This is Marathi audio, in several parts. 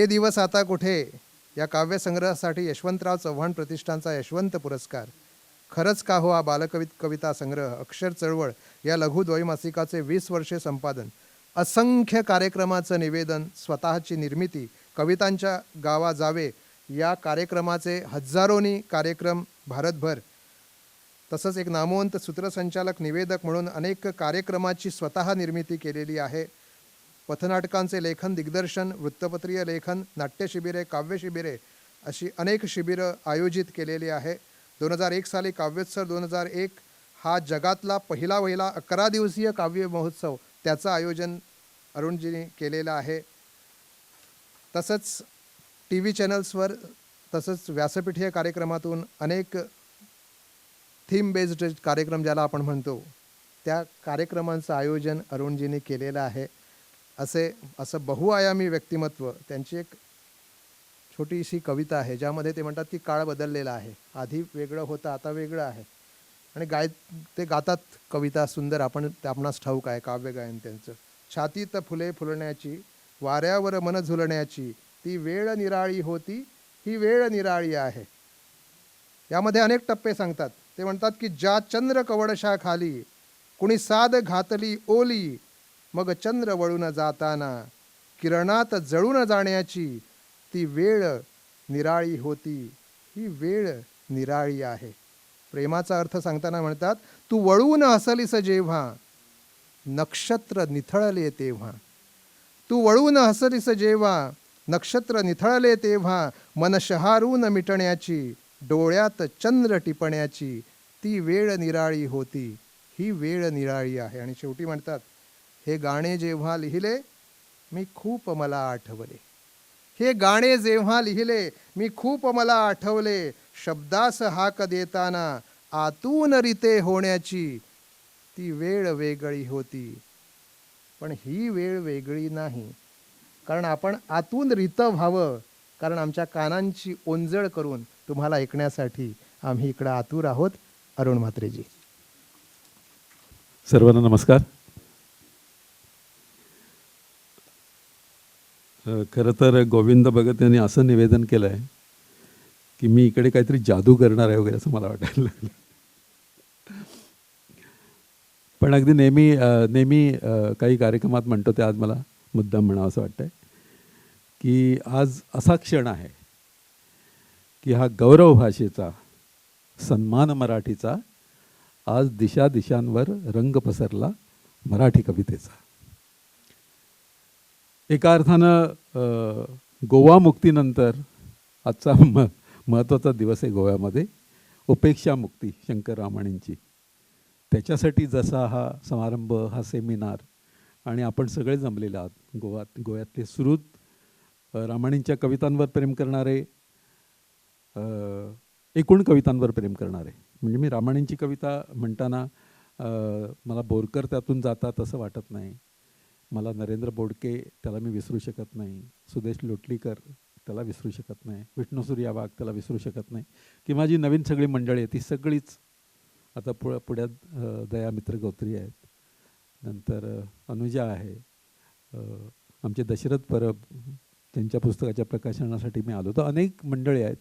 ते दिवस आता कुठे या काव्यसंग्रहासाठी यशवंतराव चव्हाण प्रतिष्ठानचा यशवंत पुरस्कार. खरंच का हो हा कविता संग्रह, अक्षर चळवळ या लघु द्वैमासिकाचे 20 वर्षे संपादन, असंख्य कार्यक्रमाचं निवेदन, स्वतःची निर्मिती, कवितांच्या गावा जावे या कार्यक्रमाचे हजारोनी कार्यक्रम भारतभर, तसंच एक नामवंत सूत्रसंचालक निवेदक म्हणून अनेक कार्यक्रमाची स्वतः निर्मिती केलेली आहे. पथनाटकांचे लेखन, दिग्दर्शन, वृत्तपत्रीय लेखन, नाट्यशिबिरे, काव्यशिबिरे अशी अनेक शिबिरं आयोजित केलेली आहे. 2001 साली काव्योत्सव 2001 हा जगातला पहिला 11 दिवसीय काव्य महोत्सव, त्याचं आयोजन अरुणजींनी केलेलं आहे. तसंच टी व्ही चॅनल्सवर, तसंच व्यासपीठीय कार्यक्रमातून अनेक थीम बेस्ड कार्यक्रम ज्याला आपण म्हणतो, त्या कार्यक्रमांचं आयोजन अरुणजींनी केलेलं आहे. असं बहुआयामी व्यक्तिमत्व. त्यांची एक छोटीशी कविता आहे ज्यामध्ये ते म्हणतात की काळ बदललेला आहे, आधी वेगळं होतं, आता वेगळं आहे. आणि ते गातात कविता सुंदर, आपणास ठाऊक आहे काव्य गायन त्यांचं. छातीत फुले फुलण्याची, वाऱ्यावर मन झुलण्याची, ती वेळ निराळी होती, ही वेळ निराळी आहे. यामध्ये अनेक टप्पे सांगतात. ते म्हणतात की ज्या चंद्र कवडशा खाली कुणी साद घातली ओली, मग चंद्र वळून जाताना किरणात जळून जाण्याची, ती वेळ निराळी होती, ही वेळ निराळी आहे. प्रेमाचा अर्थ सांगताना म्हणतात, तू वळून हसलीस जेव्हा नक्षत्र निथळले तेव्हा, तू वळून हसलीस जेव्हा नक्षत्र निथळले तेव्हा, मन शहारून मिटण्याची, डोळ्यात चंद्र टिपण्याची, ती वेळ निराळी होती, ही वेळ निराळी आहे. आणि शेवटी म्हणतात, हे गाणे जेव्हा लिहिले मी खूप मला आठवले, हे गाणे जेव्हा लिहिले मी खूप मला आठवले, शब्दास हाक देताना आतून रीते होण्याची, ती वेळ वेगळी होती, पण ही वेळ वेगळी नाही. कारण आपण आतून रीतं व्हावं, कारण आमच्या कानांची ओंजळ करून तुम्हाला ऐकण्यासाठी आम्ही इकडं आतुर आहोत. अरुण म्हात्रेजी. सर्वांना नमस्कार. खरं तर गोविंद भगत यांनी असं निवेदन केलं आहे की मी इकडे काहीतरी जादू करणार आहे वगैरे असं मला वाटायला लागलं. पण अगदी नेहमी काही कार्यक्रमात म्हणतो ते आज मला मुद्दाम म्हणावं असं वाटतंय की आज असा क्षण आहे की हा गौरव भाषेचा, सन्मान मराठीचा आज दिशांवर रंग पसरला मराठी कवितेचा. एका अर्थानं गोवा मुक्तीनंतर आजचा महत्त्वाचा दिवस आहे गोव्यामध्ये, उपेक्षा मुक्ती शंकर रामाणींची. त्याच्यासाठी जसा हा समारंभ, हा सेमिनार, आणि आपण सगळे जमलेले आहात गोव्यातले सुहृद, रामाणींच्या कवितांवर प्रेम करणारे, एकूण कवितांवर प्रेम करणारे. म्हणजे मी रामाणींची कविता म्हणताना मला बोरकर त्यातून जातात असं वाटत नाही, मला नरेंद्र बोडके त्याला मी विसरू शकत नाही, सुदेश लोटलीकर त्याला विसरू शकत नाही, विष्णू सूर्या वाघ त्याला विसरू शकत नाही, की माझी नवीन सगळी मंडळी आहे ती सगळीच आता पुण्यात दया मित्र गौत्री आहेत, नंतर अनुजा आहे, आमचे दशरथ परब त्यांच्या पुस्तकाच्या प्रकाशनासाठी मी आलो. तर अनेक मंडळी आहेत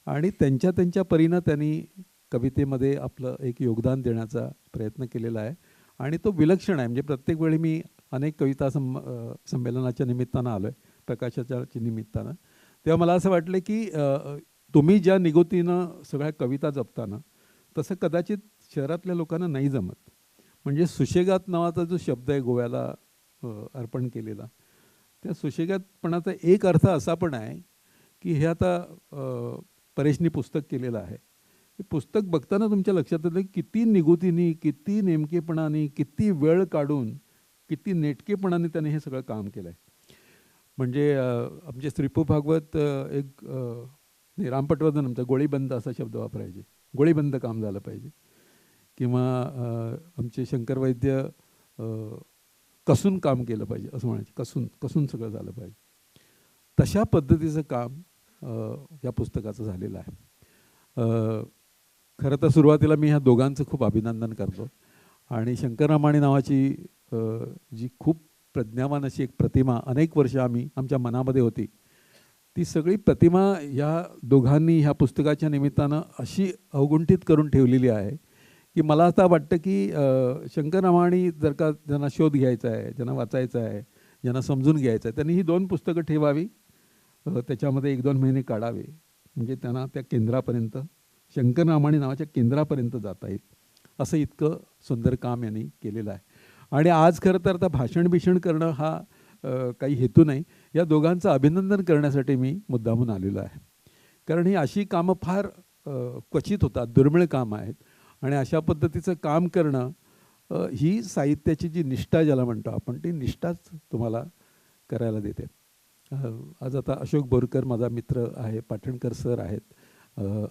आणि त्यांच्या परीनं त्यांनी कवितेमध्ये आपलं एक योगदान देण्याचा प्रयत्न केलेला आहे आणि तो विलक्षण आहे. म्हणजे प्रत्येक वेळी मी अनेक कविता संमेलनाच्या निमित्तानं आलो आहे, प्रकाशाच्या निमित्तानं, तेव्हा मला असं वाटलं की तुम्ही ज्या निगुतीनं सगळ्या कविता जपताना तसं कदाचित शहरातल्या लोकांना नाही जमत. म्हणजे सुशेगात नावाचा जो शब्द आहे गोव्याला अर्पण केलेला, त्या सुशेगातपणाचा एक अर्थ असा पण आहे की हे आता परेशनी पुस्तक केलेलं आहे, हे पुस्तक बघताना तुमच्या लक्षात येतं किती निगुतीने, किती नेमकेपणाने, किती वेळ काढून, किती नेटकेपणाने त्याने हे सगळं काम केलं आहे. म्हणजे आमचे श्रीपू भागवत एक राम पटवर्धन आमचा गोळीबंद असा शब्द वापरायचे, गोळीबंद काम झालं पाहिजे. किंवा आमचे शंकर वैद्य कसून काम केलं पाहिजे असं म्हणायचे, कसून सगळं झालं पाहिजे. तशा पद्धतीचं काम या पुस्तकाचं झालेलं आहे. खरं तर सुरुवातीला मी ह्या दोघांचं खूप अभिनंदन करतो. आणि शंकर रामाणी नावाची जी खूप प्रज्ञावान अशी एक प्रतिमा अनेक वर्ष आमच्या मनामध्ये होती, ती सगळी प्रतिमा ह्या दोघांनी ह्या पुस्तकाच्या निमित्तानं अशी अवगुंठित करून ठेवलेली आहे की मला आता वाटतं की शंकररामाणी जर का ज्यांना शोध घ्यायचा आहे, ज्यांना वाचायचं आहे, ज्यांना समजून घ्यायचं आहे, त्यांनी ही 2 पुस्तकं ठेवावी, त्याच्यामध्ये 1-2 महिने काढावे, म्हणजे त्यांना त्या केंद्रापर्यंत, शंकररामाणी नावाच्या केंद्रापर्यंत जाता येईल. असं इतकं सुंदर काम यांनी केलेलं आहे. आणि आज खरं तर आता भाषण करणं हा काही हेतू नाही, या दोघांचं अभिनंदन करण्यासाठी मी मुद्दामून आलेलो आहे. कारण ही अशी कामं फार क्वचित होतात, दुर्मिळ कामं आहेत. आणि अशा पद्धतीचं काम करणं ही साहित्याची जी निष्ठा ज्याला म्हणतो आपण, ती निष्ठाच तुम्हाला करायला देते. आज आता अशोक बोरकर माझा मित्र आहे, पाटणकर सर आहेत,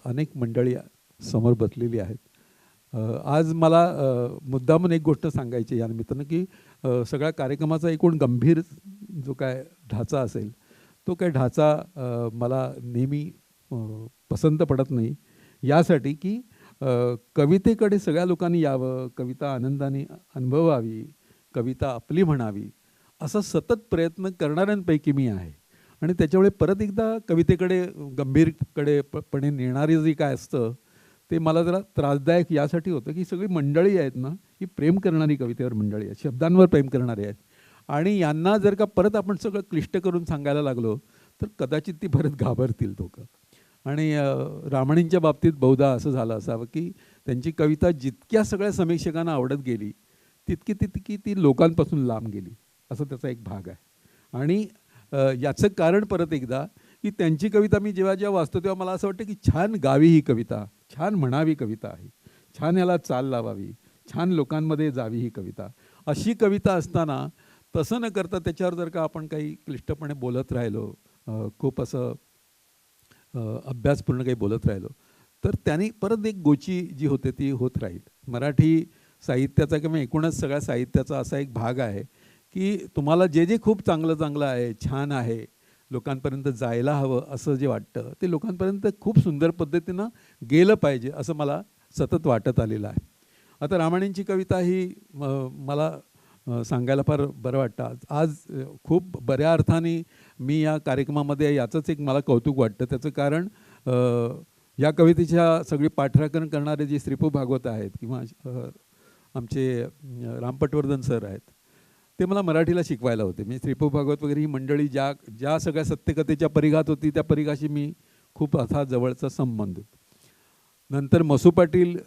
अनेक मंडळी समोर बसलेली आहेत. आज मला मुद्दामून एक गोष्ट सांगायची या निमित्तानं की सगळ्या कार्यक्रमाचा एकूण गंभीर जो काय ढाचा असेल, तो काय ढाचा मला नेहमी पसंत पडत नाही, यासाठी की कवितेकडे सगळ्या लोकांनी यावं, कविता आनंदाने अनुभवावी, कविता आपली म्हणावी, असा सतत प्रयत्न करणाऱ्यांपैकी मी आहे. आणि त्याच्यामुळे परत एकदा कवितेकडे गंभीरकडे पणे नेणारे जे काय असतं ते मला जरा त्रासदायक यासाठी होतं की सगळी मंडळी आहेत ना, ही प्रेम करणारी कवितेवर मंडळी आहेत, शब्दांवर प्रेम करणारी आहेत. आणि यांना जर का परत आपण सगळं क्लिष्ट करून सांगायला लागलो तर कदाचित ती परत घाबरतील लोकं. आणि रामाणींच्या बाबतीत बहुधा असं झालं असावं की त्यांची कविता जितक्या सगळ्या समीक्षकांना आवडत गेली तितकी ती लोकांपासून लांब गेली, असं त्याचा एक भाग आहे. आणि याचं कारण परत एकदा की त्यांची कविता मी जेव्हा वाचतो तेव्हा मला असं वाटतं की छान गावी ही कविता, छान म्हणावी कविता आहे, छान याला चाल लावावी, छान लोकांमध्ये जावी ही कविता. अशी कविता असताना तसं न करता त्याच्यावर जर का आपण काही क्लिष्टपणे बोलत राहिलो, खूप असं अभ्यासपूर्ण काही बोलत राहिलो, तर त्यांनी परत एक गोची जी होते ती होत राहील. मराठी साहित्याचा किंवा एकूणच सगळ्या साहित्याचा असा एक भाग आहे की तुम्हाला जे खूप चांगलं आहे, छान आहे, लोकांपर्यंत जायला हवं असं जे वाटतं ते लोकांपर्यंत खूप सुंदर पद्धतीनं गेलं पाहिजे असं मला सतत वाटत आलेलं आहे. आता रामाणींची कविता ही मला सांगायला फार बरं वाटतं. आज खूप बऱ्या अर्थाने मी या कार्यक्रमामध्ये याचंच एक मला कौतुक वाटतं. त्याचं कारण या कवितेच्या सगळी पाठराखण करणारे जे श्रीपू भागवत आहेत किंवा आमचे राम पटवर्धन सर आहेत, ते मला मराठीला शिकवायला होते. मी श्रीपू भागवत वगैरे ही मंडळी ज्या सगळ्या सत्यकथेच्या परिघात होती त्या परिघाशी मी खूप असा जवळचा संबंध. नंतर मसू पाटील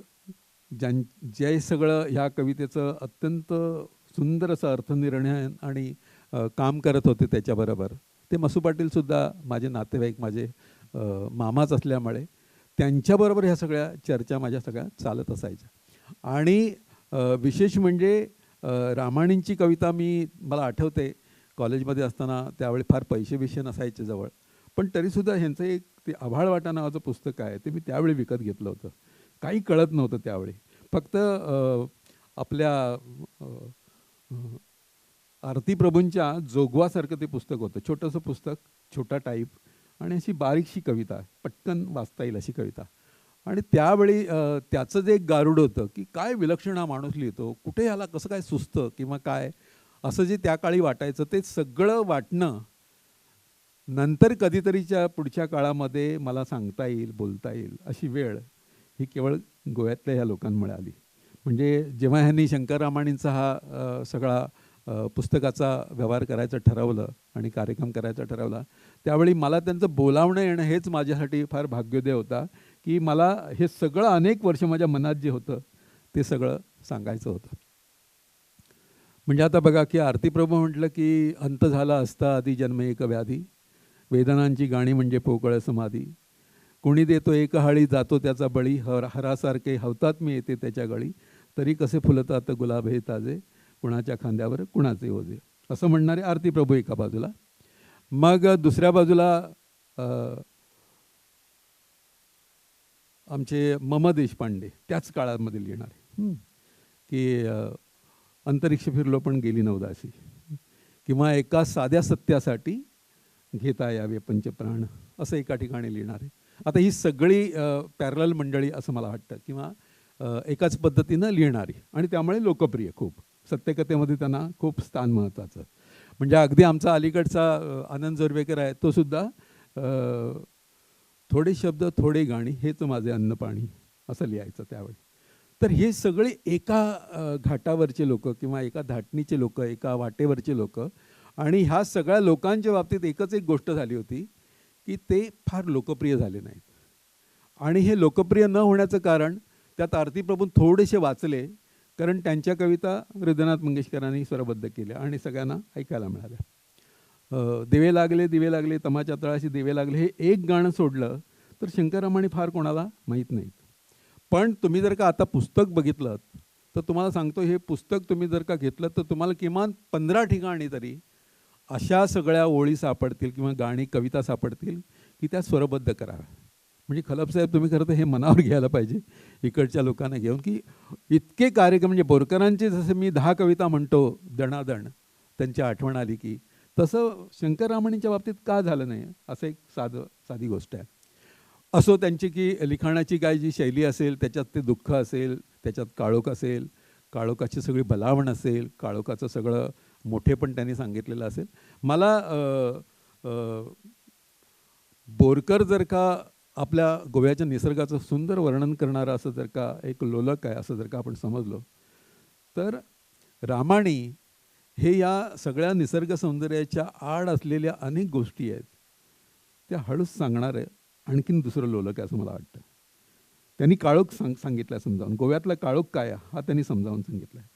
जे सगळं ह्या कवितेचं अत्यंत सुंदर असं अर्थनिर्णय आणि काम करत होते त्याच्याबरोबर, ते मसू पाटीलसुद्धा माझे नातेवाईक, माझे मामाच असल्यामुळे त्यांच्याबरोबर ह्या सगळ्या चर्चा माझ्या सगळ्या चालत असायच्या. आणि विशेष म्हणजे रामाणींची कविता मला आठवते कॉलेजमध्ये असताना त्यावेळी फार पैसे नसायचे जवळ, पण तरीसुद्धा ह्यांचं एक ते आभाळवाटा नावाचं पुस्तक आहे, ते मी त्यावेळी विकत घेतलं होतं. काही कळत नव्हतं त्यावेळी, फक्त आपल्या आरती प्रभूंच्या जोगवासारखं ते पुस्तक होतं. छोटंसं पुस्तक, छोटा टाईप, आणि अशी बारीकशी कविता, पटकन वाचता येईल अशी कविता. आणि त्यावेळी त्याचं जे एक गारुड होतं की काय विलक्षण हा माणूस लिहितो, कुठे ह्याला कसं काय सुचतं किंवा काय, असं जे त्या काळी वाटायचं ते सगळं वाटणं नंतर कधीतरीच्या पुढच्या काळामध्ये मला सांगता येईल, बोलता येईल अशी वेळ ही केवळ गोव्यातल्या ह्या लोकांमुळे आली. म्हणजे जेव्हा ह्यांनी शंकररामाणींचा हा सगळा पुस्तकाचा व्यवहार करायचं ठरवलं आणि कार्यक्रम करायचा ठरवला, त्यावेळी मला त्यांचं बोलावणं येणं हेच माझ्यासाठी फार भाग्योदय होता की मला हे सगळं अनेक वर्ष माझ्या मनात जे होतं ते सगळं सांगायचं होतं. म्हणजे आता बघा की आरती प्रभू म्हटलं की अंत झाला असता आधी जन्म एक व्याधी, वेदनांची गाणी म्हणजे पोकळ समाधी, कुणी देतो एक हाळी जातो त्याचा बळी, हरासारखे हवतात मी येते त्याच्या गळी, तरी कसे फुलतात गुलाब हे ताजे, कुणाच्या खांद्यावर कुणाचे ओझे, असं म्हणणारे आरती प्रभू एका बाजूला. मग दुसऱ्या बाजूला आमचे मम देशपांडे त्याच काळामध्ये लिहिणारे की अंतरिक्ष फिरलो पण गेली नवदासी, किंवा एका साध्या सत्यासाठी घेता यावे पंचप्राण, असं एका ठिकाणी लिहिणारे. आता ही सगळी पॅरलल मंडळी असं मला वाटतं, किंवा एकाच पद्धतीनं लिहिणारी आणि त्यामुळे लोकप्रिय, खूप सत्यकथेमध्ये त्यांना खूप स्थान महत्त्वाचं. म्हणजे अगदी आमचा अलीकडचा आनंद जोरवेकर आहे, तो सुद्धा थोडे शब्द थोडे गाणी हेच माझे अन्नपाणी असं लिहायचं त्यावेळी. तर हे सगळे एका घाटावरचे लोक किंवा एका धाटणीचे लोक, एका वाटेवरचे लोक, आणि ह्या सगळ्या लोकांच्या बाबतीत एकच एक गोष्ट झाली होती की ते फार लोकप्रिय झाले नाहीत. आणि हे लोकप्रिय न होण्याचं कारण त्यात आरतीप्रभू थोडेसे वाचले, कारण त्यांच्या कविता हृदयनाथ मंगेशकरांनी स्वरबद्ध केल्या आणि सगळ्यांना ऐकायला मिळाल्या. दिवे लागले दिवे लागले तमाच्या तळाशी दिवे लागले हे एक गाणं सोडलं तर शंकररामाणी फार कोणाला माहीत नाहीत. पण तुम्ही जर का आता पुस्तक बघितलं तर तुम्हाला सांगतो, हे पुस्तक तुम्ही जर का घेतलं तर तुम्हाला किमान 15 ठिकाणी तरी अशा सगळ्या ओळी सापडतील किंवा गाणी कविता सापडतील की त्या स्वरबद्ध कराव्या. म्हणजे खलपसाहेब, तुम्ही खरं तर हे मनावर घ्यायला पाहिजे इकडच्या लोकांना घेऊन, की इतके कार्यक्रम, म्हणजे बोरकरांचे जसे मी 10 कविता म्हणतो दणादण त्यांची आठवण आली की, तसं शंकररामाणींच्या बाबतीत का झालं नाही, असं एक साधी गोष्ट आहे. असो त्यांची की लिखाणाची काय जी शैली असेल त्याच्यात ते दुःख असेल, त्याच्यात काळोख असेल, काळोखाची सगळी भलावण असेल, काळोखाचं सगळं मोठेपण त्यांनी सांगितलेलं असेल. मला बोरकर जर का आपल्या गोव्याच्या निसर्गाचं सुंदर वर्णन करणारं असं जर का एक लोलक आहे असं जर का आपण समजलो, तर रामाणी हे या सगळ्या निसर्ग सौंदर्याच्या आड असलेल्या अनेक गोष्टी आहेत त्या हळूच सांगणारं आणखीन दुसरं लोलक आहे असं मला वाटतं. त्यांनी काळोख सांगितलं आहे समजावून, गोव्यातला काळोख काय हा त्यांनी समजावून सांगितलं आहे.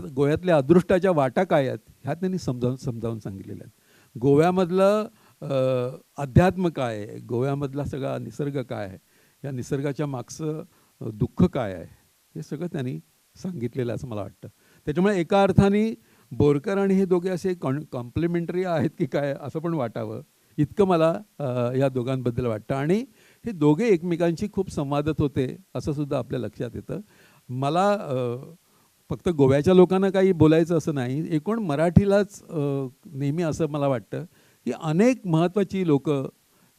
गोव्यातल्या अदृष्टाच्या वाटा काय आहेत ह्या त्यांनी समजावून सांगितलेल्या आहेत. गोव्यामधलं अध्यात्म काय आहे, गोव्यामधला सगळा निसर्ग काय आहे, या निसर्गाच्या मागचं दुःख काय आहे, हे सगळं त्यांनी सांगितलेलं असं मला वाटतं. त्याच्यामुळे एका अर्थाने बोरकर आणि हे दोघे असे कॉम्प्लिमेंटरी आहेत की काय असं पण वाटावं, इतकं मला या दोघांबद्दल वाटतं. आणि हे दोघे एकमेकांशी खूप संवादत होते असं सुद्धा आपल्या लक्षात येतं. मला फक्त गोव्याच्या लोकांना काही बोलायचं असं नाही, एकूण मराठीलाच नेहमी असं मला वाटतं की अनेक महत्त्वाची लोकं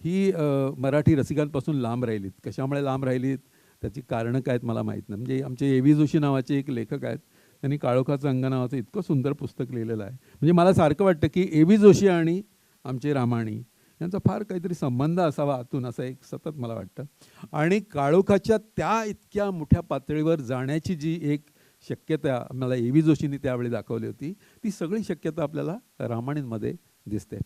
ही मराठी रसिकांपासून लांब राहिलीत. कशामुळे लांब राहिलीत त्याची कारणं काय आहेत मला माहीत नाही. म्हणजे आमचे ए व्ही जोशी नावाचे एक लेखक आहेत, त्यांनी काळोखाचं अंग नावाचं इतकं सुंदर पुस्तक लिहिलेलं आहे. म्हणजे मला सारखं वाटतं की ए व्ही जोशी आणि आमचे रामाणी यांचा फार काहीतरी संबंध असावा आतून, असं एक सतत मला वाटतं. आणि काळोखाच्या त्या इतक्या मोठ्या पातळीवर जाण्याची जी एक शक्यता मला ए व्ही जोशींनी त्यावेळी दाखवली होती, ती सगळी शक्यता आपल्याला रामाणींमध्ये दिसते.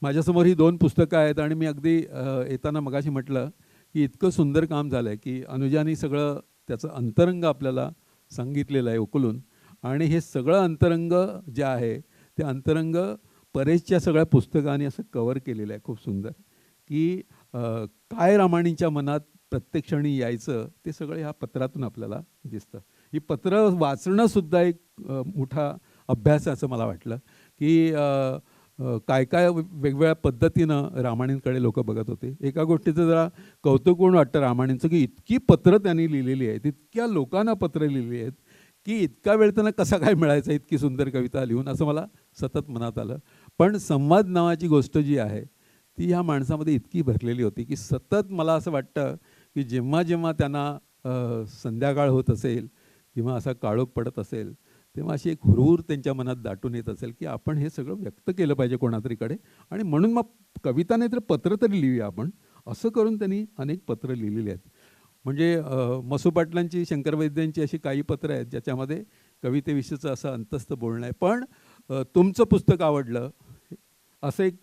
माझ्यासमोर ही 2 पुस्तकं आहेत आणि मी अगदी येताना मगाशी म्हटलं की इतकं सुंदर काम झालं आहे की अनुजानी सगळं त्याचं अंतरंग आपल्याला सांगितलेलं आहे उकलून. आणि हे सगळं अंतरंग जे आहे ते अंतरंग परेशच्या सगळ्या पुस्तकांनी असं कव्हर केलेलं आहे खूप सुंदर, की काय रामाणींच्या मनात प्रत्येक क्षणी यायचं ते सगळं ह्या पत्रातून आपल्याला दिसतं. ही पत्र वाचणंसुद्धा एक मोठा अभ्यास आहे असं मला वाटलं, की काय काय वेगवेगळ्या पद्धतीनं रामाणींकडे लोक बघत होते. एका गोष्टीचं जरा कौतुक होऊन वाटतं रामाणींचं, की इतकी पत्र त्यांनी लिहिलेली आहेत, इतक्या लोकांना पत्र लिहिली आहेत की इतका वेळ त्यांना कसा काय मिळायचा इतकी सुंदर कविता लिहून, असं मला सतत मनात आलं. पण संवाद नावाची गोष्ट जी आहे ती ह्या माणसामध्ये इतकी भरलेली होती की सतत मला असं वाटतं की जेव्हा जेव्हा त्यांना संध्याकाळ होत असेल किंवा असा काळोख पडत असेल तेव्हा अशी एक हुरहुर त्यांच्या मनात दाटून येत असेल की आपण हे सगळं व्यक्त केलं पाहिजे कोणातरीकडे, आणि म्हणून मग कविता नाही तर पत्र तरी लिहूया आपण, असं करून त्यांनी अनेक पत्र लिहिलेली आहेत. म्हणजे मसू पाटलांची, शंकर वैद्यांची अशी काही पत्र आहेत ज्याच्यामध्ये कवितेविषयीचं असं अंतस्थ बोलणं आहे. पण तुमचं पुस्तक आवडलं, असं एक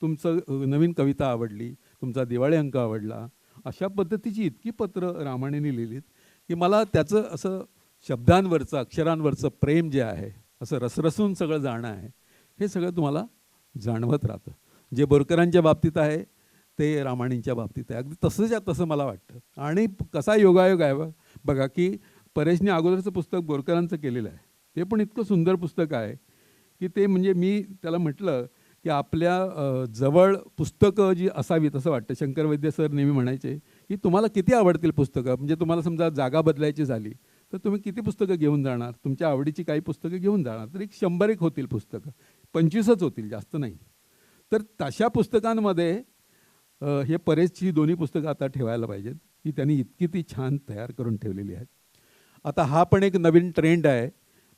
तुमचं नवीन कविता आवडली, तुमचा दिवाळी अंक आवडला, अशा पद्धतीची इतकी पत्र रामाणींनी लिहिलीत की मला त्याचं असं शब्दांवरचं, अक्षरांवरचं प्रेम जे आहे, असं रसरसून सगळं जाणं आहे, हे सगळं तुम्हाला जाणवत राहतं. जे बोरकरांच्या बाबतीत आहे ते रामाणींच्या बाबतीत आहे, अगदी तसंच तसं मला वाटतं. आणि कसा योगायोग आहे बघा की परेशने अगोदरचं पुस्तक बोरकरांचं केलेलं आहे, ते पण इतकं सुंदर पुस्तक आहे की ते म्हणजे मी त्याला म्हटलं की आपल्या जवळ पुस्तकं जी असावीत असं वाटतं. शंकर वैद्य सर नेहमी म्हणायचे की तुम्हाला किती आवडतील पुस्तकं, म्हणजे तुम्हाला समजा जागा बदलायची झाली तर तुम्ही किती पुस्तकं घेऊन जाणार, तुमच्या आवडीची काही पुस्तकं घेऊन जाणार, तर एक 100 होतील पुस्तकं, 25च होतील, जास्त नाही. तर तशा पुस्तकांमध्ये हे परेशची 2 पुस्तकं आता ठेवायला पाहिजेत की त्यांनी इतकी ती छान तयार करून ठेवलेली आहेत. आता हा पण एक नवीन ट्रेंड आहे.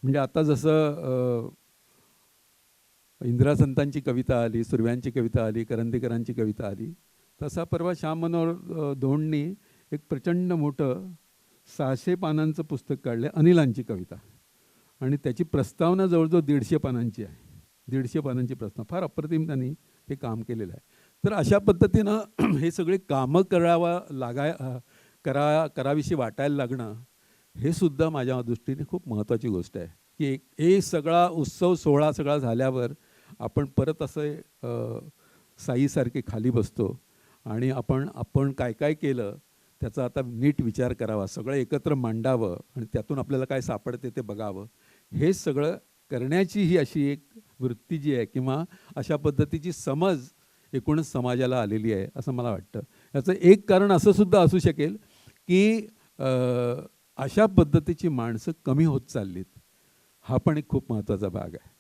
म्हणजे आता जसं इंदिरासंतांची कविता आली, सुर्व्यांची कविता आली, करंदीकरांची कविता आली. तसा परवा श्याम मनोहर धोंडनी एक प्रचंड मोठं 600 पानांचं पुस्तक काढलं आहे, अनिलांची कविता, आणि त्याची प्रस्तावना जवळजवळ 150 पानांची आहे. 150 पानांची प्रस्तावना, फार अप्रतिम त्यांनी हे काम केलेलं आहे. तर अशा पद्धतीनं हे सगळे कामं करावीशी वाटायला लागणं हे सुद्धा माझ्या दृष्टीने खूप महत्त्वाची गोष्ट आहे, की हे सगळा उत्सव सोहळा सगळा झाल्यावर आपण परत असे साईसारखे खाली बसतो आणि आपण काय काय केलं त्याचा आता नीट विचार करावा, सगळं एकत्र मांडावं आणि त्यातून आपल्याला काय सापडते ते बघावं. हे सगळं करण्याची ही अशी एक वृत्ती जी आहे किंवा अशा पद्धतीची समज एकूणच समाजाला आलेली आहे असं मला वाटतं. याचं एक कारण असं सुद्धा असू शकेल की अशा पद्धतीची माणसं कमी होत चाललीत. हा पण एक खूप महत्त्वाचा भाग आहे.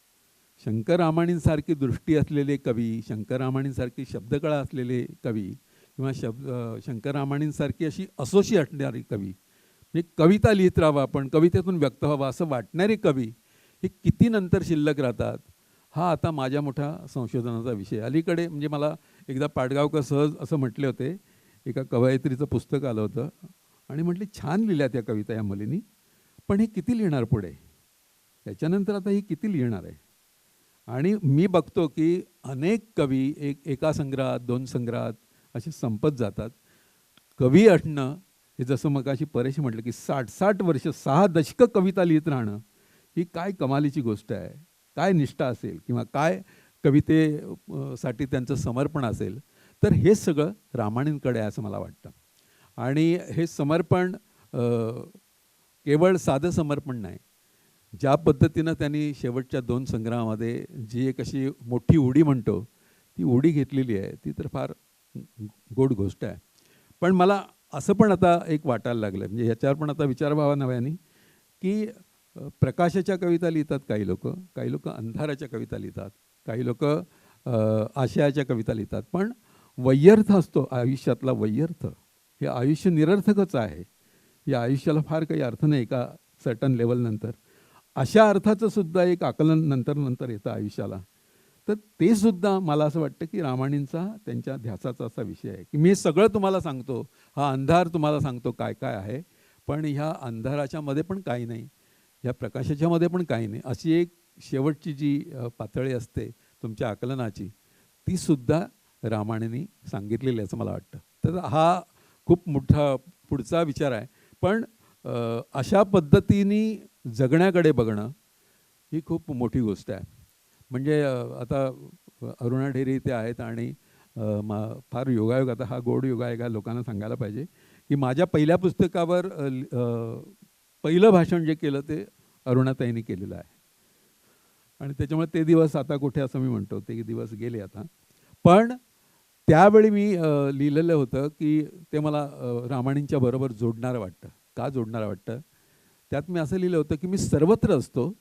शंकररामायणसारखी दृष्टी असलेले कवी, शंकररामायणसारखी शब्दकळा असलेले कवी किंवा शंकररामायणसारखी अशी असोशी असणारी कवी, म्हणजे कविता लिहित राहावं आपण, कवितेतून व्यक्त व्हावं असं वाटणारे कवी हे किती नंतर शिल्लक राहतात, हा आता माझ्या मोठा संशोधनाचा विषय. अलीकडे म्हणजे मला एकदा पाडगावकर सहज असं म्हटले होते, एका कवयित्रीचं पुस्तक आलं होतं आणि म्हटले छान लिहिल्या त्या कविता या मुलींनी, पण हे किती लिहिणार पुढे, त्याच्यानंतर आता ही किती लिहिणार आहे. आणि मी बघतो की अनेक कवी एका संग्रहात 2 संग्रहात असे संपत जातात. कवी असणं हे जसं मगाशी परेश म्हटलं की 60-60 वर्ष 6 दशकं कविता लिहित राहणं ही काय कमालीची गोष्ट आहे. काय निष्ठा असेल किंवा काय कवितेसाठी त्यांचं समर्पण असेल. तर हे सगळं रामायणकडे आहे असं मला वाटतं. आणि हे समर्पण केवळ साधं समर्पण नाही, ज्या पद्धतीनं त्यांनी शेवटच्या 2 संग्रहामध्ये जी एक अशी मोठी उडी म्हणतो ती उडी घेतलेली आहे, ती तर फार गोड गोष्ट आहे. पण मला असं पण आता एक वाटायला लागलं, म्हणजे ह्याच्यावर पण आता विचार व्हावा नव्याने, की प्रकाशाच्या कविता लिहितात काही लोक अंधाराच्या कविता लिहितात, काही लोक आशयाच्या कविता लिहितात. पण वैयर्थ असतो आयुष्यातला, वैयर्थ हे आयुष्य निरर्थकच आहे. या आयुष्याला फार काही अर्थ नाही एका सर्टन लेवलनंतर. अशा अर्थाचं सुद्धा एक आकलन नंतर येतं आयुष्याला. तर ते सुद्धा मला असं वाटतं की रामायणींचा त्यांच्या ध्यासाचा असा विषय आहे की मी सगळं तुम्हाला सांगतो, हा अंधार तुम्हाला सांगतो काय काय आहे, पण ह्या अंधाराच्या मध्ये पण काही नाही, ह्या प्रकाशाच्या मध्ये पण काही नाही, अशी एक शेवटची जी पातळी असते तुमच्या आकलनाची, ती सुद्धा रामायणाने सांगितलेली असं मला वाटतं. तर हा खूप मोठा पुढचा विचार आहे. पण अशा पद्धतीने जगण्याकडे बघणं ही खूप मोठी गोष्ट आहे. म्हणजे आता अरुणा ढेरे इथे आहेत आणि फार योगायोग, आता हा गोड योगायोग आहे लोकांना सांगायला पाहिजे की माझ्या पहिल्या पुस्तकावर पहिलं भाषण जे केलं ते अरुणाताईंनी केलेलं आहे. आणि त्याच्यामुळे ते दिवस आता कुठे असं मी म्हणतो, ते दिवस गेले आता. पण त्यावेळी मी लिहिलेलं होतं की ते मला रामायणींच्या बरोबर जोडणारं वाटतं. का जोडणारं वाटतं? त्यात मी असं लिहिलं होतं की मी सर्वत्र असतो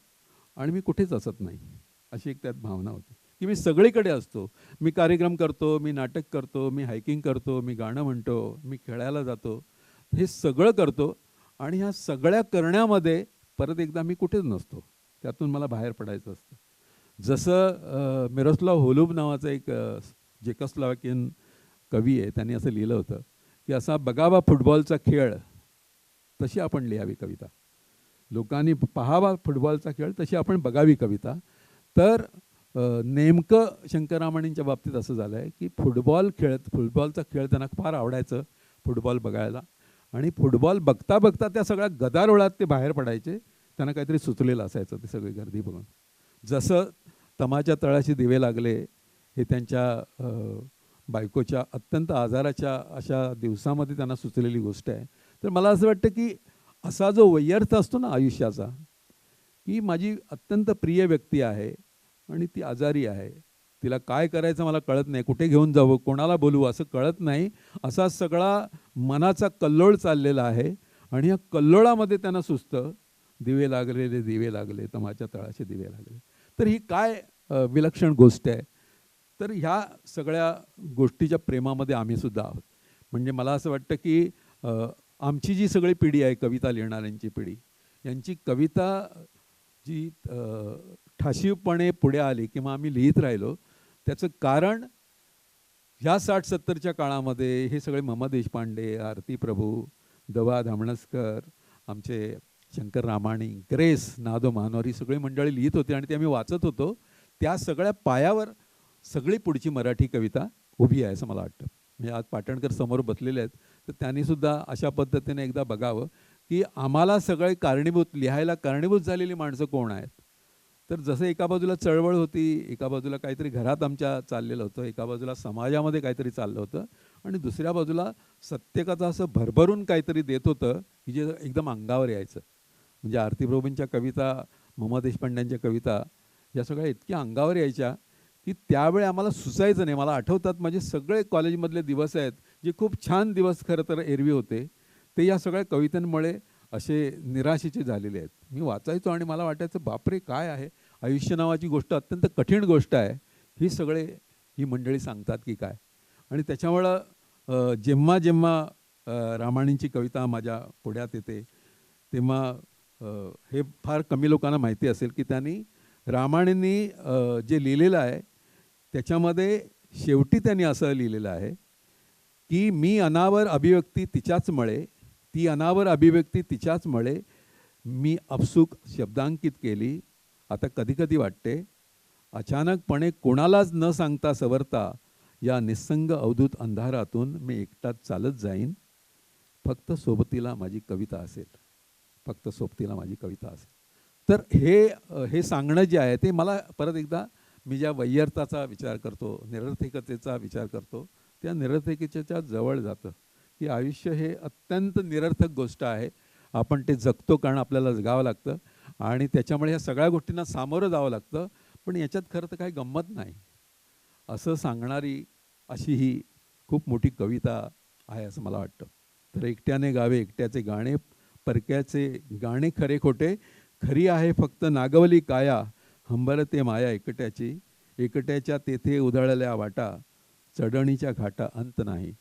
आणि मी कुठेच असत नाही, अशी एक त्यात भावना होती की मी सगळीकडे असतो. मी कार्यक्रम करतो, मी नाटक करतो, मी हायकिंग करतो, मी गाणं म्हणतो, मी खेळायला जातो, हे सगळं करतो आणि ह्या सगळ्या करण्यामध्ये परत एकदा मी कुठेच नसतो, त्यातून मला बाहेर पडायचं असतं. जसं मिरोस्लाव होलुब नावाचा एक चेकोस्लोवाकियन कवी आहे, त्यांनी असं लिहिलं होतं की असा बघावा फुटबॉलचा खेळ तशी आपण लिहावी कविता, लोकांनी पाहावा फुटबॉलचा खेळ तशी आपण बघावी कविता. तर नेमकं शंकररामायणींच्या बाबतीत असं झालं आहे की फुटबॉलचा खेळ त्यांना फार आवडायचं, फुटबॉल बघायला. आणि फुटबॉल बघता बघता त्या सगळ्या गदारोळात ते बाहेर पडायचे, त्यांना काहीतरी सुचलेलं असायचं ते सगळी गर्दी बघून. जसं तमाच्या तळाशी दिवे लागले हे त्यांच्या बायकोच्या अत्यंत आजाराच्या अशा दिवसामध्ये त्यांना सुचलेली गोष्ट आहे. तर मला असं वाटतं की असा जो वैयर्थ असतो ना आयुष्याचा, की माझी अत्यंत प्रिय व्यक्ती आहे आणि ती आजारी आहे, तिला काय करायचं मला कळत नाही, कुठे घेऊन जावं, कोणाला बोलवू असं कळत नाही, असा सगळा मनाचा कल्लोळ चाललेला आहे. आणि या कल्लोळामध्ये त्यांना सुचतं दिवे लागले तमाच्या तळाशी दिवे लागले. तर ही काय विलक्षण गोष्ट आहे. तर ह्या सगळ्या गोष्टीच्या प्रेमामध्ये आम्ही सुद्धा आहोत. म्हणजे मला असं वाटतं की आमची जी सगळी पिढी आहे, कविता लिहिणाऱ्यांची पिढी, यांची कविता जी ठाशीवपणे पुढे आली किंवा आम्ही लिहित राहिलो, त्याचं कारण ह्या 60-70च्या काळामध्ये हे सगळे म. देशपांडे, आरती प्रभू, द.वा. धामणसकर, आमचे शंकर रामाणी, ग्रेस, ना.दो. महानोरी सगळी मंडळी लिहित होती आणि ते आम्ही वाचत होतो. त्या सगळ्या पायावर सगळी पुढची मराठी कविता उभी आहे असं मला वाटतं. म्हणजे आज पाटणकर समोर बसलेले आहेत, तर त्यांनीसुद्धा अशा पद्धतीने एकदा बघावं की आम्हाला सगळे कारणीभूत, लिहायला कारणीभूत झालेली माणसं कोण आहेत. तर जसं एका बाजूला चळवळ होती, एका बाजूला काहीतरी घरात आमच्या चाललेलं होतं, एका बाजूला समाजामध्ये काहीतरी चाललं होतं आणि दुसऱ्या बाजूला सत्यकथा असं भरभरून काहीतरी देत होतं की जे एकदम अंगावर यायचं. म्हणजे आरती प्रभूंच्या कविता, म. देशपांड्यांच्या कविता या सगळ्या इतक्या अंगावर यायच्या की त्यावेळी आम्हाला सुचायचं नाही. मला आठवतात माझे सगळे कॉलेजमधले दिवस आहेत, जे खूप छान दिवस खरं तर एरवी होते, ते या सगळ्या कवितांमुळे असे निराशेचे झालेले आहेत. मी वाचायचो आणि मला वाटायचं बापरे काय आहे, आयुष्य नावाची गोष्ट अत्यंत कठीण गोष्ट आहे, ही सगळे ही मंडळी सांगतात की काय. आणि त्याच्यामुळं जेव्हा जेव्हा रामाणींची कविता माझ्या पुढ्यात येते तेव्हा हे फार कमी लोकांना माहिती असेल की त्यांनी रामाणींनी जे लिहिलेलं आहे त्याच्यामध्ये शेवटी त्यांनी असं लिहिलेलं आहे की मी अनावर अभिव्यक्ती तिच्याच मळे, ती अनावर अभिव्यक्ती तिच्याच मळे, मी अपसूक शब्दांकित केली. आता कधीकधी वाटते अचानकपणे कोणालाच न सांगता सवरता या निस्संग अवधूत अंधारातून मी एकटाच चालत जाईन, फक्त सोबतीला माझी कविता असेल, फक्त सोबतीला माझी कविता असेल. तर हे सांगणं जे आहे ते मला परत एकदा मी ज्या वैयर्थाचा विचार करतो, निरर्थकतेचा विचार करतो, त्या निरर्थकतेच्या जवळ जातं की आयुष्य हे अत्यंत निरर्थक गोष्ट आहे. आपण ते जगतो कारण आपल्याला जगावं लागतं आणि त्याच्यामुळे ह्या सगळ्या गोष्टींना सामोरं जावं लागतं, पण याच्यात खरं तर काही गंमत नाही असं सांगणारी अशी ही खूप मोठी कविता आहे असं मला वाटतं. तर एकट्याने गावे एकट्याचे गाणे, परक्याचे गाणे खरे खोटे, खरी आहे फक्त नागवली काया, हंबरते माया एकट्याची, एकट्याच्या तेथे उधळल्या वाटा, चढणीच्या घाटा अंत नाही,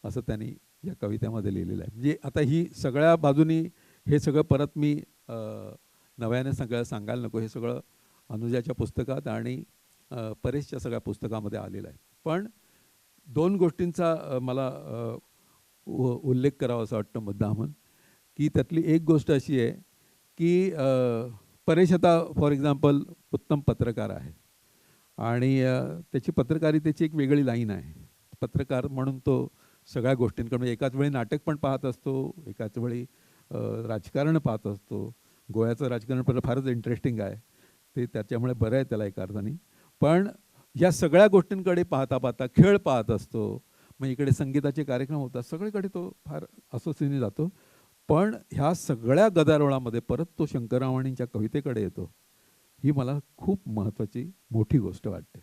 असं त्यांनी या कवितेमध्ये लिहिलेलं आहे. म्हणजे आता ही सगळ्या बाजूनी हे सगळं परत मी नव्याने सगळं सांगायला नको, हे सगळं अनुजाच्या पुस्तकात आणि परेशच्या सगळ्या पुस्तकामध्ये आलेलं आहे. पण दोन गोष्टींचा मला उल्लेख करावा असं वाटतं मुद्दामून, की त्यातली एक गोष्ट अशी आहे की परेश आता फॉर एक्झाम्पल उत्तम पत्रकार आहे आणि त्याची पत्रकारितेची एक वेगळी लाईन आहे. पत्रकार म्हणून तो सगळ्या गोष्टींकडे म्हणजे एकाच वेळी नाटक पण पाहत असतो, एकाच वेळी राजकारण पाहत असतो. गोव्याचं राजकारण फारच इंटरेस्टिंग आहे ते, त्याच्यामुळे बरं आहे त्याला एका अर्थाने. पण या सगळ्या गोष्टींकडे पाहता पाहता खेळ पाहत असतो, मग इकडे संगीताचे कार्यक्रम होतात, सगळीकडे तो फार असोसीने जातो. पण ह्या सगळ्या गदारोळामध्ये परत तो शंकररामाणींच्या कवितेकडे येतो, ही मला खूप महत्त्वाची मोठी गोष्ट वाटते.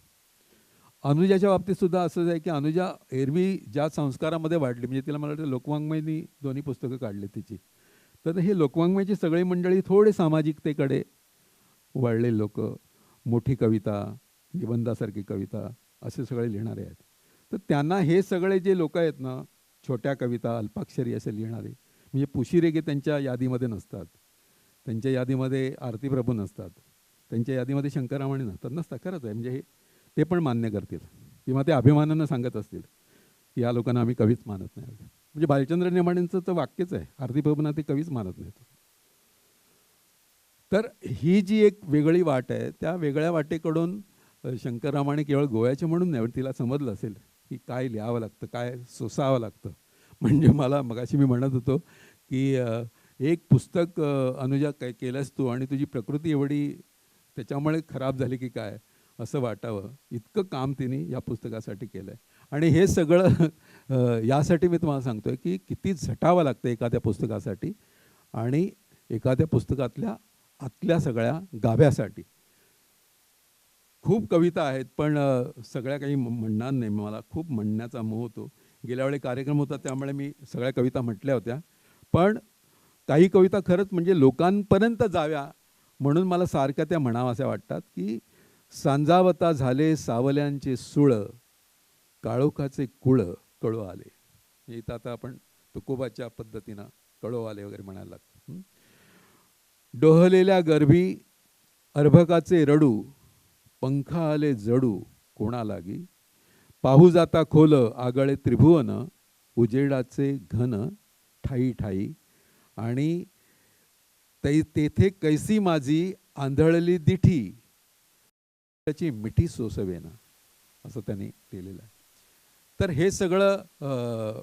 अनुजाच्या बाबतीत सुद्धा असंच आहे की अनुजा एरवी ज्या संस्कारामध्ये वाढली, म्हणजे तिला मला वाटतं लोकवाङ्मयनी दोन्ही पुस्तकं काढली तिची, तर हे लोकवाङ्मयची सगळी मंडळी थोडे सामाजिकतेकडे वळले लोक, मोठी कविता, निबंधासारखी कविता असे सगळे लिहिणारे आहेत. तर त्यांना हे सगळे जे लोक आहेत ना, छोट्या कविता, अल्पाक्षरी असे लिहिणारे, म्हणजे पुशिरेगे त्यांच्या यादीमध्ये नसतात, त्यांच्या यादीमध्ये आरती प्रभू नसतात, त्यांच्या यादीमध्ये शंकररामाणी नसतात. खरंच आहे, म्हणजे हे ते पण मान्य करतील किंवा ते अभिमानानं सांगत असतील की या लोकांना आम्ही कवीच मानत नाही. म्हणजे भालचंद्र नेमाडेंचं तर वाक्यच आहे, आरती प्रभूंना ते कवीच मानत नाहीत. तर ही जी एक वेगळी वाट आहे, त्या वेगळ्या वाटेकडून शंकररामाणी केवळ गोव्याचे म्हणून नाही, तिला समजलं असेल की काय लिहावं लागतं, काय सोसावं लागतं. म्हणजे मला मगाशी मी म्हणत होतो की एक पुस्तक अनुजा काय केलंस तू आणि तुझी प्रकृती एवढी त्याच्यामुळे खराब झाली की काय असं वाटावं, इतकं काम तिने या पुस्तकासाठी केलं आहे. आणि हे सगळं यासाठी मी तुम्हाला सांगतो आहे की किती झटावं लागतं एखाद्या पुस्तकासाठी आणि एखाद्या पुस्तकातल्या आतल्या सगळ्या गाभ्यासाठी. खूप कविता आहेत पण सगळ्या काही म्हणणार नाही, मला खूप म्हणण्याचा मोह होतो. गेल्या वेळी कार्यक्रम होता त्यामुळे मी सगळ्या कविता म्हटल्या होत्या, पण काही कविता खरंच म्हणजे लोकांपर्यंत जाव्या म्हणून मला सारख्या त्या म्हणाव्याशा वाटतात की सांजावता झाले सावल्यांचे सुळ, काळोखाचे कुळ कळू आले. इथं आता आपण तुकोबाच्या पद्धतीनं कळू आले वगैरे म्हणायला लागतं. डोहलेल्या गर्भी अर्भकाचे रडू पंख आले जडू कोणा लागी, पाहू जाता खोल आगळे त्रिभुवन, उजेडाचे घन ठाई ठाई, आणि तेथे कैसी माझी आंधळली दिठी, त्याची मिठी सोसवेना, असं त्यांनी लिहिलेलं आहे. तर हे सगळं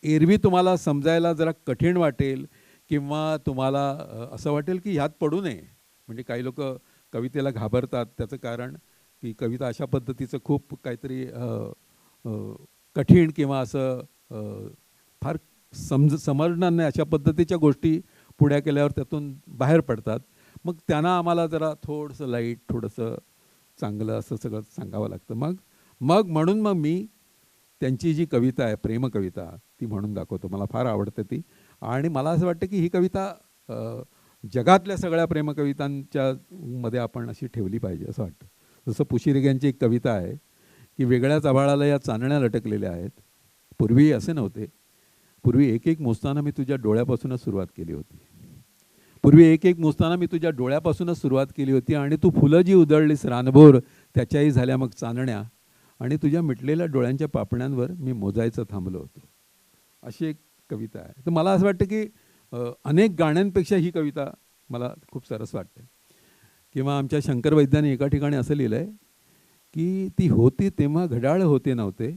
एरवी तुम्हाला समजायला जरा कठीण वाटेल किंवा तुम्हाला असं वाटेल की ह्यात पडू नये. म्हणजे काही लोक कवितेला घाबरतात. त्याचं कारण की कविता अशा पद्धतीचं खूप काहीतरी कठीण किंवा असं फार समजणार नाही अशा पद्धतीच्या गोष्टी पुढ्या केल्यावर त्यातून बाहेर पडतात. मग त्यांना आम्हाला जरा थोडंसं लाईट, थोडंसं चांगलं असं सगळं सांगावं लागतं. म्हणून मी त्यांची जी कविता आहे, प्रेमकविता, ती म्हणून दाखवतो. मला फार आवडते ती. आणि मला असं वाटतं की ही कविता जगातल्या सगळ्या प्रेमकवितांच्या मध्ये आपण अशी ठेवली पाहिजे असं वाटतं. जसं पुशिरेग यांची एक कविता आहे की वेगळ्याच आभाळाला या चांदण्या लटकलेल्या आहेत. पूर्वी असे नव्हते. पूर्वी एक एक मोजताना मी तुझ्या डोळ्यापासूनच सुरुवात केली होती. पूर्वी एक एक मोजताना मी तुझ्या डोळ्यापासूनच सुरुवात केली होती, आणि तू फुलं जी उधळलीस रानभोर, त्याच्याही झाल्या मग चांदण्या, आणि तुझ्या मिटलेल्या डोळ्यांच्या पापण्यांवर मी मोजायचं थांबलो होतो. अशी एक कविता आहे. तर मला असं वाटतं की अनेक गाण्यांपेक्षा ही कविता मला खूप सरस वाटते. किंवा आमच्या शंकर वैद्याने एका ठिकाणी असं लिहिलं आहे की ती होती तेव्हा घड्याळ होते नव्हते,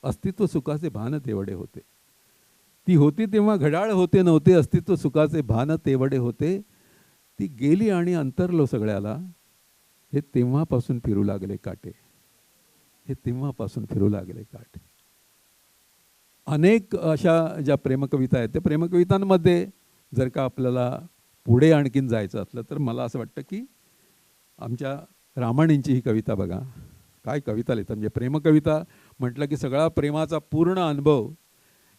अस्तित्व सुखाचे भान तेवढे होते. ती होती तेव्हा घड्याळ होते नव्हते, अस्तित्व सुखाचे भान तेवढे होते. ती गेली आणि अंतरलो सगळ्याला, हे तेव्हापासून फिरू लागले काटे, हे तेव्हापासून फिरू लागले काटे. अनेक अशा ज्या प्रेमकविता आहेत, त्या प्रेमकवितांमध्ये जर का आपल्याला पुढे आणखीन जायचं असलं तर मला असं वाटतं की आमच्या रामाणींची ही कविता बघा. काय कविता लिहितात. म्हणजे प्रेमकविता म्हटलं की सगळा प्रेमाचा पूर्ण अनुभव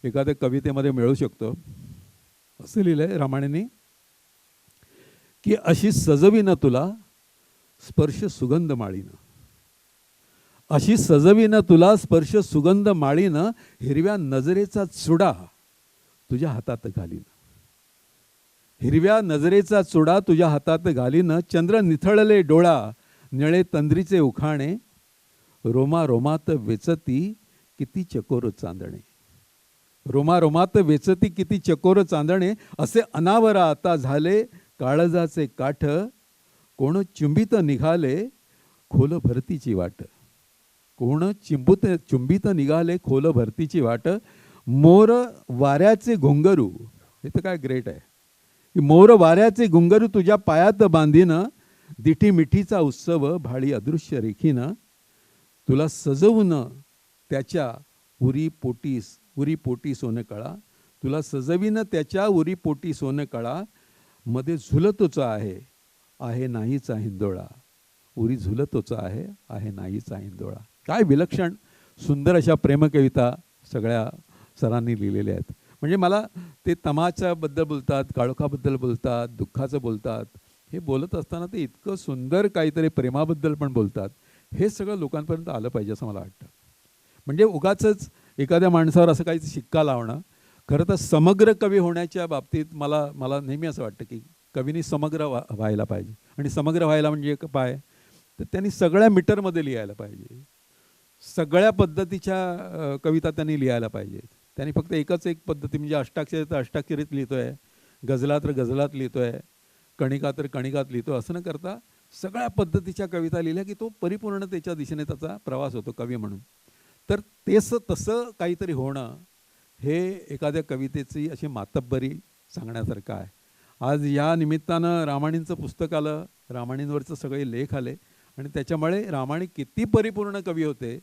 एखाद्या कवितेमध्ये मिळू शकतो. असं लिहिलंय रामाणींनी की अशी सजवीन तुला स्पर्श सुगंध माळीनं, अशी सजवीन तुला स्पर्श सुगंध माळीनं, हिरव्या नजरेचा चुडा तुझ्या हातात घालीन, हिरव्या नजरेचा चुडा तुझ्या हातात घालीन, चंद्र निथळले डोळा निळे तंद्रीचे उखाणे, रोमा रोमात वेचती किती चकोर चांदणे, रोमा रोमात वेचती किती चकोर चांदणे, असे अनावरा आता झाले काळजाचे काठ, कोण चुंबित निघाले खोल भरतीची वाट, कोण चुंबित निघाले खोल भरतीची वाट, मोर वाऱ्याचे घुंगरू, हे तर काय ग्रेट आहे की मोर वाऱ्याचे घुंगरू तुझ्या पायात बांधीन, दिठी मिठीचा उत्सव भाळी अदृश्य रेखीनं, तुला सजवून त्याच्या उरी पोटी सोनं कळा, तुला सजवीन त्याच्या उरी पोटी सोनं कळा, मध्ये झुलतोच आहे नाहीचा हिंदोळा, उरी झुलतोच आहे नाहीचा हिंदोळा. काय विलक्षण सुंदर अशा प्रेमकविता सगळ्या सरांनी लिहिलेल्या आहेत. म्हणजे मला ते तमाच्याबद्दल बोलतात, काळोखाबद्दल बोलतात, दुःखाचं बोलतात. हे बोलत असताना ते इतकं सुंदर काहीतरी प्रेमाबद्दल पण बोलतात. हे सगळं लोकांपर्यंत आलं पाहिजे असं मला वाटतं. म्हणजे उगाचच एखाद्या माणसावर असं काही शिक्का लावणं. खरं तर समग्र कवी होण्याच्या बाबतीत मला नेहमी असं वाटतं की कवीनी समग्र व्हायला पाहिजे. आणि समग्र व्हायला म्हणजे काय, तर त्यांनी सगळ्या मीटरमध्ये लिहायला पाहिजे, सगळ्या पद्धतीच्या कविता त्यांनी लिहायला पाहिजेत. त्यांनी फक्त एकच एक पद्धती म्हणजे अष्टाक्षरी तर अष्टाक्षरीत लिहितोय, गझला तर गझलात लिहितोय, कणिका तर कणिकात लिहितो, असं न करता सगळ्या पद्धतीच्या कविता लिहिल्या की तो परिपूर्णतेच्या दिशेने त्याचा प्रवास होतो कवी म्हणून. तर तसं काहीतरी होणं हे एखाद्या कवितेची अशी मातब्बरी सांगण्यासारखं आहे. आज या निमित्तानं रामाणींचं पुस्तक आलं, रामाणींवरचं सगळे लेख आले, आणि त्याच्यामुळे रामाणी किती परिपूर्ण कवी होते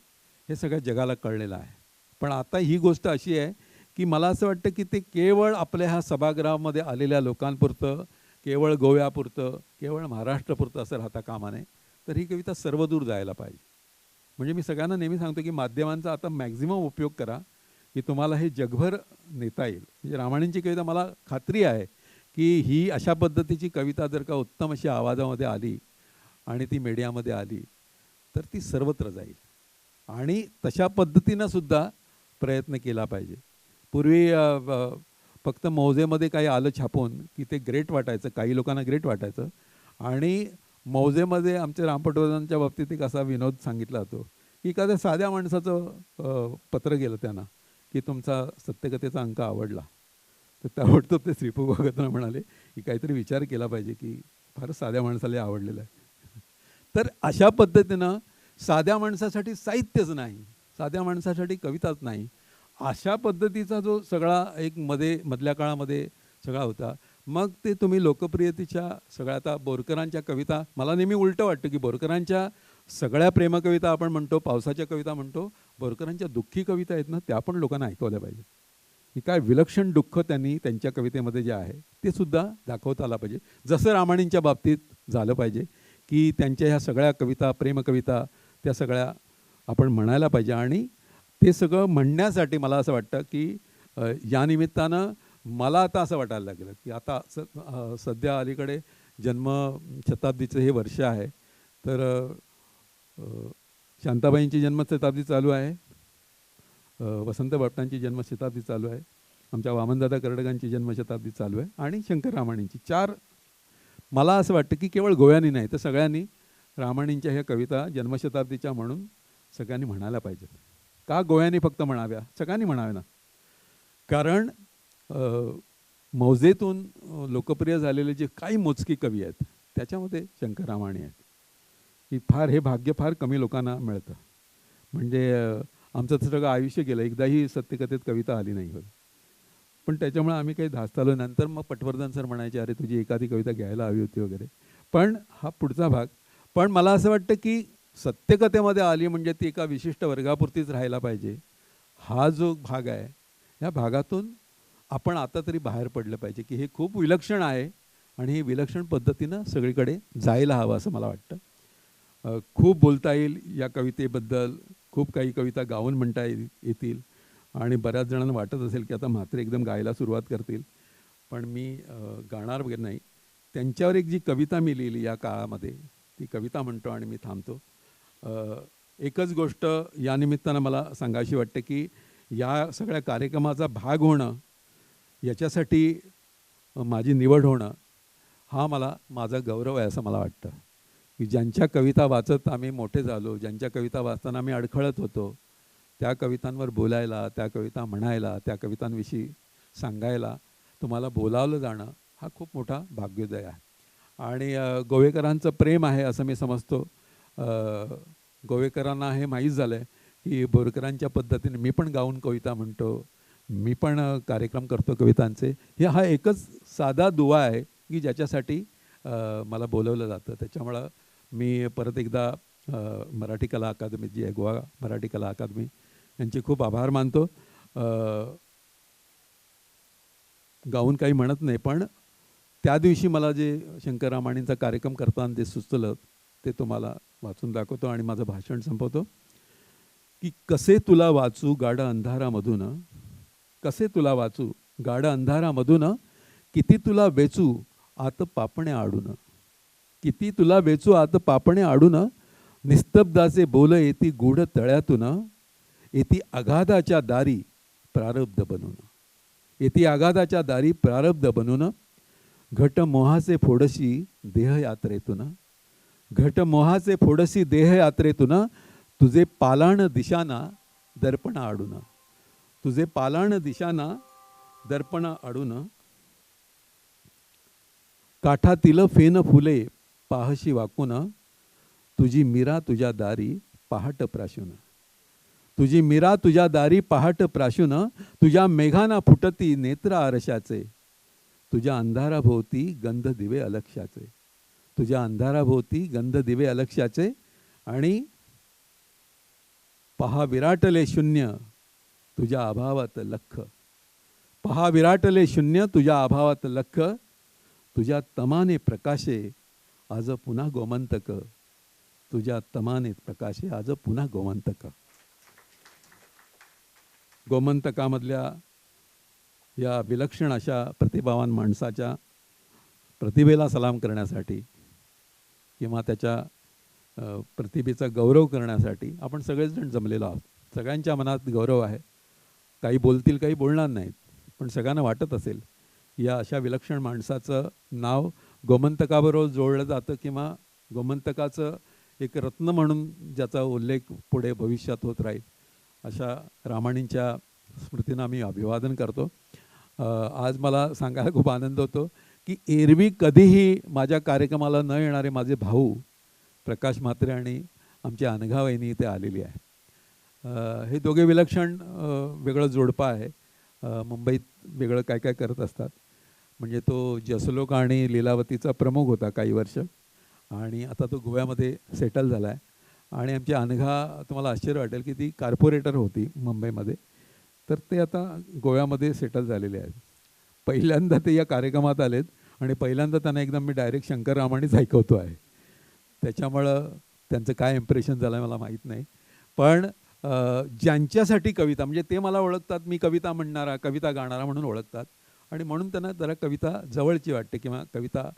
हे सगळ्या जगाला कळलेलं आहे. पण आता ही गोष्ट अशी आहे की मला असं वाटतं की ते केवळ आपल्या ह्या सभागृहामध्ये आलेल्या लोकांपुरतं, केवळ गोव्यापुरतं, केवळ महाराष्ट्रापुरतं असं राहता कामा नये. तर ही कविता सर्वदूर जायला पाहिजे. म्हणजे मी सगळ्यांना नेहमी सांगतो की माध्यमांचा आता मॅक्झिमम उपयोग करा की तुम्हाला हे जगभर नेता येईल. म्हणजे रामाणींची कविता मला खात्री आहे की ही अशा पद्धतीची कविता जर का उत्तम अशी आवाजामध्ये आली आणि ती मीडियामध्ये आली तर ती सर्वत्र जाईल. आणि तशा पद्धतीनं सुद्धा प्रयत्न केला पाहिजे. पूर्वी फक्त मौजेमध्ये काही आलं छापून की ते ग्रेट वाटायचं, काही लोकांना ग्रेट वाटायचं, आणि मौजेमध्ये आमच्या राम पटवर्धनांच्या बाबतीत एक असा विनोद सांगितला जातो की एखाद्या साध्या माणसाचं पत्र गेलं त्यांना की तुमचा सत्यकथेचा अंक आवडला, तर ताबडतोब ते श्रीपू भगतराव म्हणाले की काहीतरी विचार केला पाहिजे की फारच साध्या माणसाला आवडलेलं आहे. तर अशा पद्धतीनं साध्या माणसासाठी साहित्यच नाही, साध्या माणसासाठी कविताच नाही, अशा पद्धतीचा जो सगळा एक मधल्या काळामध्ये सगळा होता. मग ते तुम्ही लोकप्रियतेच्या सगळ्या, आता बोरकरांच्या कविता, मला नेहमी उलटं वाटतं की बोरकरांच्या सगळ्या प्रेमकविता आपण म्हणतो, पावसाच्या कविता म्हणतो, बोरकरांच्या दुःखी कविता आहेत ना, त्या पण लोकांना ऐकवल्या पाहिजे की काय विलक्षण दुःख त्यांनी त्यांच्या कवितेमध्ये जे आहे ते सुद्धा दाखवता आलं पाहिजे. जसं रामाणींच्या बाबतीत झालं पाहिजे की त्यांच्या ह्या सगळ्या कविता, प्रेमकविता, त्या सगळ्या आपण म्हणायला पाहिजे. आणि ते सगळं म्हणण्यासाठी मला असं वाटतं की या निमित्तानं मला आता असं वाटायला लागलं की आता सध्या अलीकडे जन्मशताब्दीचं हे वर्ष आहे, तर शांताबाईंची जन्मशताब्दी चालू आहे, वसंत बापटांची जन्मशताब्दी चालू आहे, आमच्या वामनदादा कर्डकांची जन्मशताब्दी चालू आहे आणि शंकर रामाणींची. 4, मला असं वाटतं की केवळ गोव्यानी नाही तर सगळ्यांनी रामाणींच्या ह्या कविता जन्मशताब्दीच्या म्हणून सगळ्यांनी म्हणायला पाहिजेत. का गोव्यानी फक्त म्हणाव्या, सगळ्यांनी म्हणाव्या ना. कारण मौजेतून लोकप्रिय झालेले जे काही मोजकी कवी आहेत त्याच्यामध्ये शंकर रामाणी आहेत. की हे भाग्य फार कमी लोकांना मिळतं. म्हणजे आमचं सगळं आयुष्य गेलं, एकदाही सत्यकथेत कविता आली नाही होत. पण त्याच्यामुळे आम्ही काही धास्तालो. नंतर मग पटवर्धन सर म्हणायचे, अरे तुझी एखादी कविता घ्यायला हवी होती वगैरे. पण हा पुढचा भाग. पण मला असं वाटतं की सत्यकथेमध्ये आली म्हणजे ती एका विशिष्ट वर्गापुरतीच राहायला पाहिजे. हा जो भाग आहे, या भागातून आपण आता तरी बाहेर पडलं पाहिजे की हे खूप विलक्षण आहे आणि हे विलक्षण पद्धतीनं सगळीकडे जायला हवं असं मला वाटतं. खूप बोलता येईल या कवितेबद्दल, खूप काही कविता गाऊन म्हणता येतील आणि बऱ्याच जणांना वाटत असेल की आता म्हात्रे एकदम गायला सुरुवात करतील, पण मी गाणार वगैरे नाही. त्यांच्यावर एक जी कविता मी लिहिली या काळामध्ये, ती कविता म्हणतो आणि मी थांबतो. एकच गोष्ट या निमित्तानं मला सांगायची वाटते की या सगळ्या कार्यक्रमाचा भाग होणं, याच्यासाठी माझी निवड होणं हा माझा गौरव आहे असं मला वाटतं. की ज्यांच्या कविता वाचत आम्ही मोठे झालो, ज्यांच्या कविता वाचताना आम्ही अडखळत होतो, त्या कवितांवर बोलायला, त्या कविता म्हणायला, त्या कवितांविषयी सांगायला तुम्हाला बोलावलं जाणं हा खूप मोठा भाग्योदय आहे. आणि गोवेकरांचं प्रेम आहे असं मी समजतो. गोवेकरांना हे माहीत झालं आहे की बोरकरांच्या पद्धतीने मी पण गाऊन कविता म्हणतो, मी पण कार्यक्रम करतो कवितांचे. हा एकच साधा दुवा आहे की ज्याच्यासाठी मला बोलवलं जातं. त्याच्यामुळं मी परत एकदा मराठी कला अकादमी जी आहे, गोवा मराठी कला अकादमी, यांचे खूप आभार मानतो. गाऊन काही म्हणत नाही, पण त्या दिवशी मला जे शंकर रामाणींचा कार्यक्रम करताना जे सुचलं ते तुम्हाला वाचून दाखवतो आणि माझं भाषण संपवतो. की कसे तुला वाचू गाढ अंधारामधून, कसे तुला वाचू गाढ अंधारामधून, किती तुला वेचू आत पापणे आडून, किती तुला वेचू आत पापणे आडून, निस्तब्धाचे बोल येती गूढ तळ्यातून, येती अगाधाच्या दारी प्रारब्ध बनून, येती अगाधाच्या दारी प्रारब्ध बनून, घट मोहाचे फोडशी देहयात्रेतून, घट मोहाचे फोडशी देहयात्रेतून, तुझे पालाण दिशाना दर्पण आडून, तुझे पालाण दिशाना दर्पण आडून, काठातील फेन फुले पाहशी वाकून, तुझी मीरा तुझ्या दारी पहाट प्राशून, तुझी मीरा तुझ्या दारी पहाट प्राशून, तुझ्या मेघाना फुटती नेत्र आरशाचे, तुझ्या अंधाराभोवती गंध दिवे अलक्ष्याचे, तुझ्या अंधाराभोवती गंध दिवे अलक्ष्याचे, आणि पहा विराटले शून्य तुझ्या अभावात लख, पहा विराटले शून्य तुझ्या अभावात लख, तुझ्या तमाने प्रकाशे आज पुन्हा गोमंतक, तुझ्या तमाने प्रकाशे आज पुन्हा गोमंतक. गोमंतकामधल्या या विलक्षण अशा प्रतिभावान माणसाच्या प्रतिभेला सलाम करण्यासाठी किंवा त्याच्या प्रतिभेचा गौरव करण्यासाठी आपण सगळेच जण जमलेलो आहोत. सगळ्यांच्या मनात गौरव आहे. काही बोलतील, काही बोलणार नाहीत, पण सगळ्यांना वाटत असेल या अशा विलक्षण माणसाचं नाव गोमंतकाबरोबर जोडलं जातं किंवा गोमंतकाचं एक रत्न म्हणून ज्याचा उल्लेख पुढे भविष्यात होत राहील अशा रामाणींच्या स्मृतींना मी अभिवादन करतो. आज मला सांगायला खूप आनंद होतो की एरवी कधीही माझ्या कार्यक्रमाला न येणारे माझे भाऊ प्रकाश म्हात्रे आणि आमची अनघा वहिनी इथे आलेली आहे. हे दोघे विलक्षण वेगळं जोडपं आहे. मुंबईत वेगळं काय काय करत असतात. म्हणजे तो जसलोक आणि लीलावतीचा प्रमुख होता काही वर्ष आणि आता तो गोव्यामध्ये सेटल झाला आहे. आणि आमची अनघा, तुम्हाला आश्चर्य वाटेल की ती कॉर्पोरेटर होती मुंबईमध्ये, तर ते आता गोव्यामध्ये सेटल झालेले आहेत. पहिल्यांदा ते या कार्यक्रमात आलेत आणि पहिल्यांदा त्यांना एकदम मी डायरेक्ट शंकर रामाणीच ऐकवतो आहे. त्याच्यामुळं त्यांचं काय इम्प्रेशन झालं आहे मला माहीत नाही. पण ज्यांच्यासाठी कविता, म्हणजे ते मला ओळखतात, मी कविता म्हणणारा, कविता गाणारा म्हणून ओळखतात आणि म्हणून त्यांना जरा कविता जवळची वाटते किंवा कविता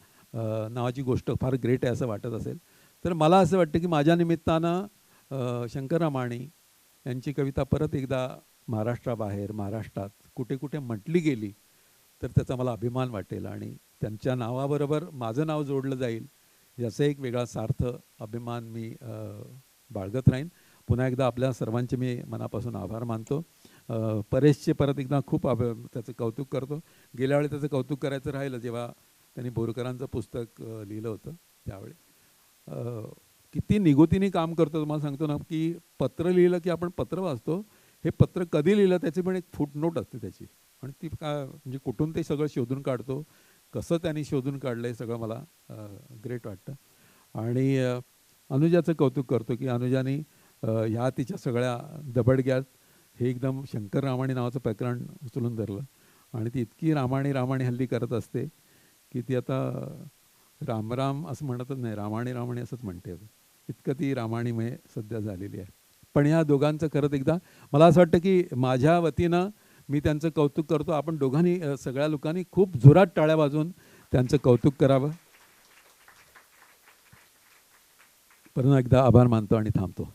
नावाची गोष्ट फार ग्रेट आहे असं वाटत असेल. तर मला असं वाटतं की माझ्या निमित्तानं शंकर रामाणी यांची कविता परत एकदा महाराष्ट्राबाहेर, महाराष्ट्रात कुठे कुठे म्हटली गेली तर त्याचा मला अभिमान वाटेल आणि त्यांच्या नावाबरोबर माझं नाव जोडलं जाईल याचा एक वेगळा सार्थ अभिमान मी बाळगत राहीन. पुन्हा एकदा आपल्या सर्वांचे मी मनापासून आभार मानतो. परेशचे परत एकदा खूप त्याचं कौतुक करतो. गेल्या वेळी त्याचं कौतुक करायचं राहिलं जेव्हा त्यांनी बोरकरांचं पुस्तक लिहिलं होतं त्यावेळी. किती निगुतीने काम करतो तुम्हाला सांगतो ना, की पत्र लिहिलं की आपण पत्र वाचतो, हे पत्र कधी लिहिलं त्याची पण एक फुटनोट असते त्याची, आणि ती काय म्हणजे कुठून ते सगळं शोधून काढतो, कसं त्यांनी शोधून काढलं हे सगळं मला ग्रेट वाटतं. आणि अनुजाचं कौतुक करतो की अनुजानी ह्या तिच्या सगळ्या दबडग्यात हे एकदम शंकर रामाणी नावाचं प्रकरण उचलून धरलं आणि ती इतकी रामाणी हल्ली करत असते की ती आता राम असं म्हणतच नाही, रामाणी असंच म्हणते. इतकं ती रामाणीमय सध्या झालेली आहे. पण ह्या दोघांचं खरंच एकदा मला असं वाटतं की माझ्या वतीनं मी त्यांचं कौतुक करतो. आपण दोघांनी सगळ्या लोकांनी खूप जोरात टाळ्या वाजवून त्यांचं कौतुक करावं. परत एकदा आभार मानतो आणि थांबतो.